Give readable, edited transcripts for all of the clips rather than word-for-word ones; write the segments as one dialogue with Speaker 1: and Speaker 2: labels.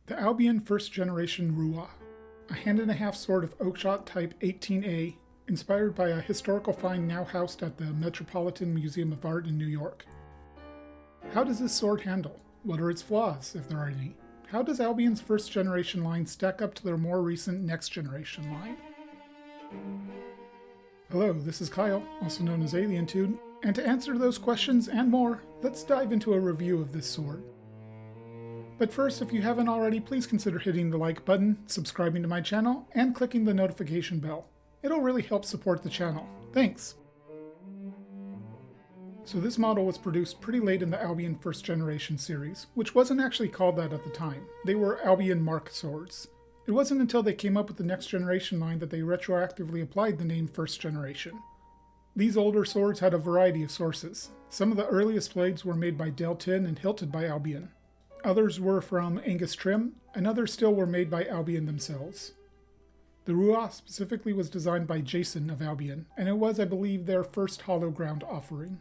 Speaker 1: The Albion First Generation Rouen, a hand-and-a-half sword of oakshot type 18A, inspired by a historical find now housed at the Metropolitan Museum of Art in New York. How does this sword handle? What are its flaws, if there are any? How does Albion's first generation line stack up to their more recent next generation line? Hello, this is Kyle, also known as AlienTude, and to answer those questions and more, let's dive into a review of this sword. But first, if you haven't already, please consider hitting the like button, subscribing to my channel, and clicking the notification bell. It'll really help support the channel. Thanks! So this model was produced pretty late in the Albion First Generation series, which wasn't actually called that at the time. They were Albion Mark swords. It wasn't until they came up with the next generation line that they retroactively applied the name First Generation. These older swords had a variety of sources. Some of the earliest blades were made by Deltin and hilted by Albion. Others were from Angus Trim, and others still were made by Albion themselves. The Rouen specifically was designed by Jason of Albion, and it was, I believe, their first hollow ground offering.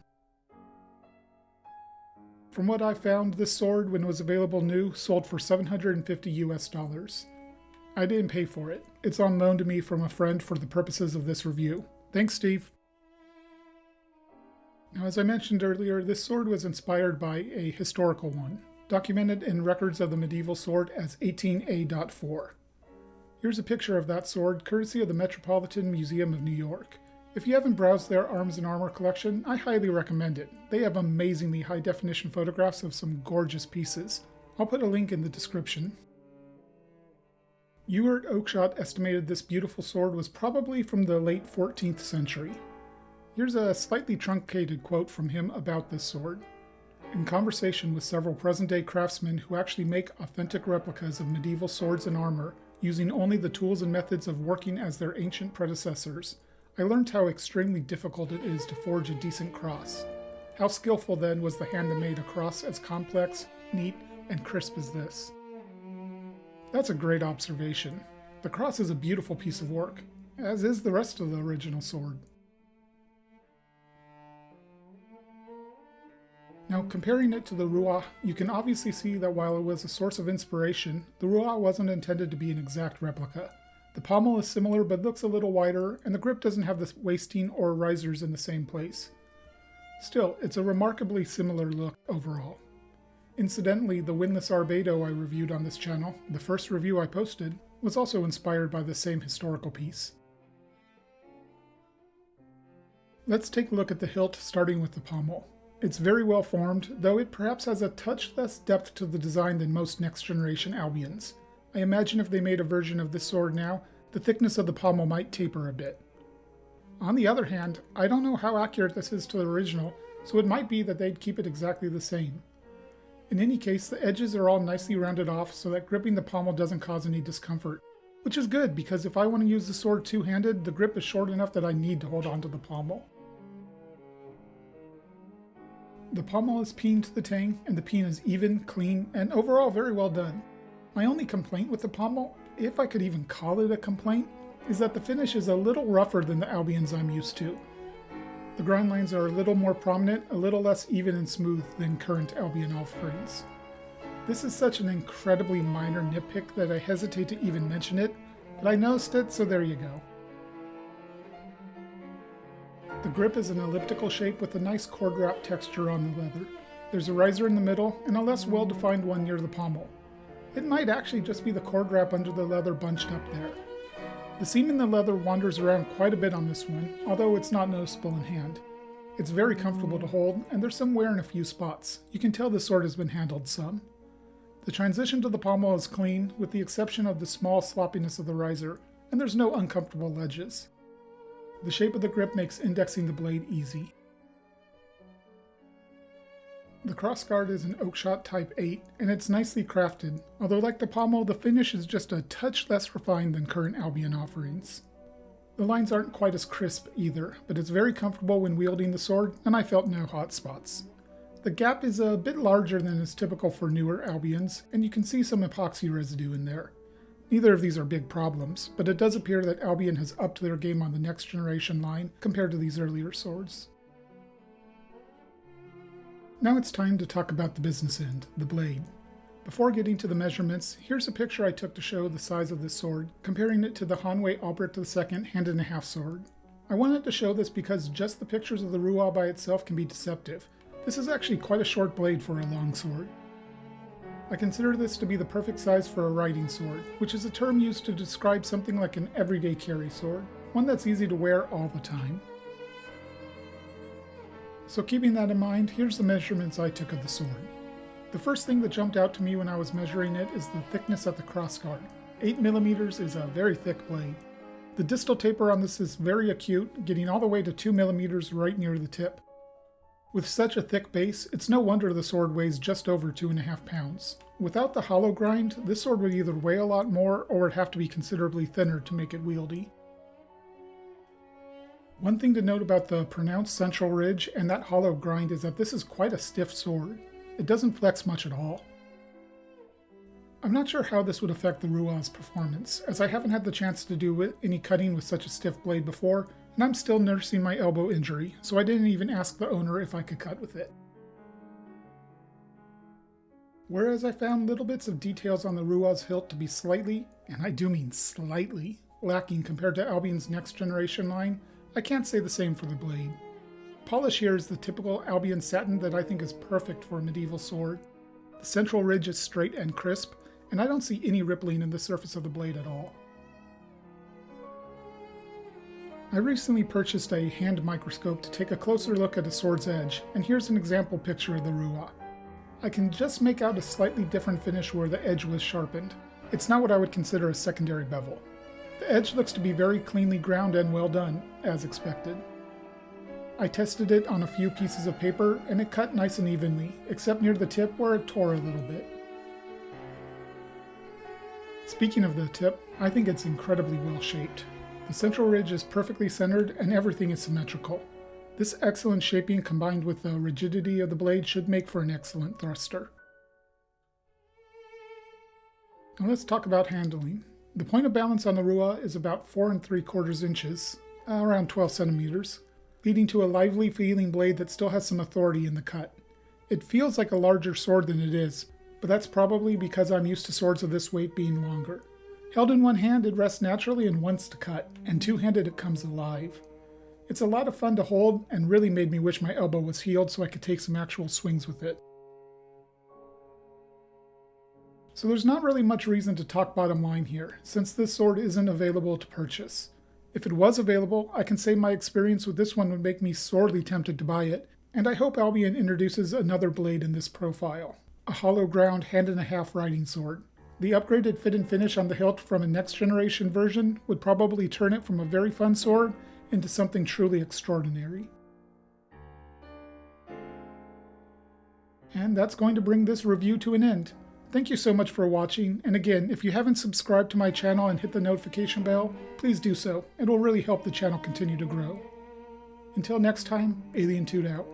Speaker 1: From what I found, this sword, when it was available new, sold for $750 US. I didn't pay for it. It's on loan to me from a friend for the purposes of this review. Thanks, Steve! Now, as I mentioned earlier, this sword was inspired by a historical one, documented in records of the medieval sword as 18A.4. Here's a picture of that sword, courtesy of the Metropolitan Museum of New York. If you haven't browsed their Arms and Armor collection, I highly recommend it. They have amazingly high-definition photographs of some gorgeous pieces. I'll put a link in the description. Ewart Oakshott estimated this beautiful sword was probably from the late 14th century. Here's a slightly truncated quote from him about this sword. In conversation with several present-day craftsmen who actually make authentic replicas of medieval swords and armor, using only the tools and methods of working as their ancient predecessors, I learned how extremely difficult it is to forge a decent cross. How skillful then was the hand that made a cross as complex, neat, and crisp as this. That's a great observation. The cross is a beautiful piece of work, as is the rest of the original sword. Now, comparing it to the Rouen, you can obviously see that while it was a source of inspiration, the Rouen wasn't intended to be an exact replica. The pommel is similar but looks a little wider, and the grip doesn't have the wasting or risers in the same place. Still, it's a remarkably similar look overall. Incidentally, the windlass Arbedo I reviewed on this channel, the first review I posted, was also inspired by the same historical piece. Let's take a look at the hilt, starting with the pommel. It's very well formed, though it perhaps has a touch less depth to the design than most next-generation Albions. I imagine if they made a version of this sword now, the thickness of the pommel might taper a bit. On the other hand, I don't know how accurate this is to the original, so it might be that they'd keep it exactly the same. In any case, the edges are all nicely rounded off so that gripping the pommel doesn't cause any discomfort, which is good because if I want to use the sword two-handed, the grip is short enough that I need to hold onto the pommel. The pommel is peen to the tang, and the peen is even, clean, and overall very well done. My only complaint with the pommel, if I could even call it a complaint, is that the finish is a little rougher than the Albions I'm used to. The grind lines are a little more prominent, a little less even and smooth than current Albion offerings. This is such an incredibly minor nitpick that I hesitate to even mention it, but I noticed it, so there you go. The grip is an elliptical shape with a nice cord wrap texture on the leather. There's a riser in the middle and a less well-defined one near the pommel. It might actually just be the cord wrap under the leather bunched up there. The seam in the leather wanders around quite a bit on this one, although it's not noticeable in hand. It's very comfortable to hold, and there's some wear in a few spots. You can tell the sword has been handled some. The transition to the pommel is clean, with the exception of the small sloppiness of the riser, and there's no uncomfortable ledges. The shape of the grip makes indexing the blade easy. The crossguard is an oakshott type 8, and it's nicely crafted, although like the pommel, the finish is just a touch less refined than current Albion offerings. The lines aren't quite as crisp either, but it's very comfortable when wielding the sword, and I felt no hot spots. The gap is a bit larger than is typical for newer Albions, and you can see some epoxy residue in there. Neither of these are big problems, but it does appear that Albion has upped their game on the next generation line compared to these earlier swords. Now it's time to talk about the business end, the blade. Before getting to the measurements, here's a picture I took to show the size of this sword, comparing it to the Hanwei Albrecht II hand-and-a-half sword. I wanted to show this because just the pictures of the Rouen by itself can be deceptive. This is actually quite a short blade for a long sword. I consider this to be the perfect size for a riding sword, which is a term used to describe something like an everyday carry sword, one that's easy to wear all the time. So keeping that in mind, here's the measurements I took of the sword. The first thing that jumped out to me when I was measuring it is the thickness at the crossguard. 8mm is a very thick blade. The distal taper on this is very acute, getting all the way to 2mm right near the tip. With such a thick base, it's no wonder the sword weighs just over 2.5 pounds. Without the hollow grind, this sword would either weigh a lot more or would have to be considerably thinner to make it wieldy. One thing to note about the pronounced central ridge and that hollow grind is that this is quite a stiff sword. It doesn't flex much at all. I'm not sure how this would affect the Rouen's performance, as I haven't had the chance to do any cutting with such a stiff blade before, and I'm still nursing my elbow injury, so I didn't even ask the owner if I could cut with it. Whereas I found little bits of details on the Rouen's hilt to be slightly, and I do mean slightly, lacking compared to Albion's next generation line, I can't say the same for the blade. Polish here is the typical Albion satin that I think is perfect for a medieval sword. The central ridge is straight and crisp, and I don't see any rippling in the surface of the blade at all. I recently purchased a hand microscope to take a closer look at a sword's edge, and here's an example picture of the Rouen. I can just make out a slightly different finish where the edge was sharpened. It's not what I would consider a secondary bevel. The edge looks to be very cleanly ground and well done, as expected. I tested it on a few pieces of paper, and it cut nice and evenly, except near the tip where it tore a little bit. Speaking of the tip, I think it's incredibly well shaped. The central ridge is perfectly centered and everything is symmetrical. This excellent shaping combined with the rigidity of the blade should make for an excellent thruster. Now let's talk about handling. The point of balance on the Rouen is about 4 3/4 inches, around 12 centimeters, leading to a lively feeling blade that still has some authority in the cut. It feels like a larger sword than it is, but that's probably because I'm used to swords of this weight being longer. Held in one hand, it rests naturally and wants to cut, and two-handed it comes alive. It's a lot of fun to hold, and really made me wish my elbow was healed so I could take some actual swings with it. So there's not really much reason to talk bottom line here, since this sword isn't available to purchase. If it was available, I can say my experience with this one would make me sorely tempted to buy it, and I hope Albion introduces another blade in this profile. A hollow ground hand-and-a-half riding sword. The upgraded fit and finish on the hilt from a next generation version would probably turn it from a very fun sword into something truly extraordinary. And that's going to bring this review to an end. Thank you so much for watching, and again, if you haven't subscribed to my channel and hit the notification bell, please do so. It will really help the channel continue to grow. Until next time, Alien Toot out.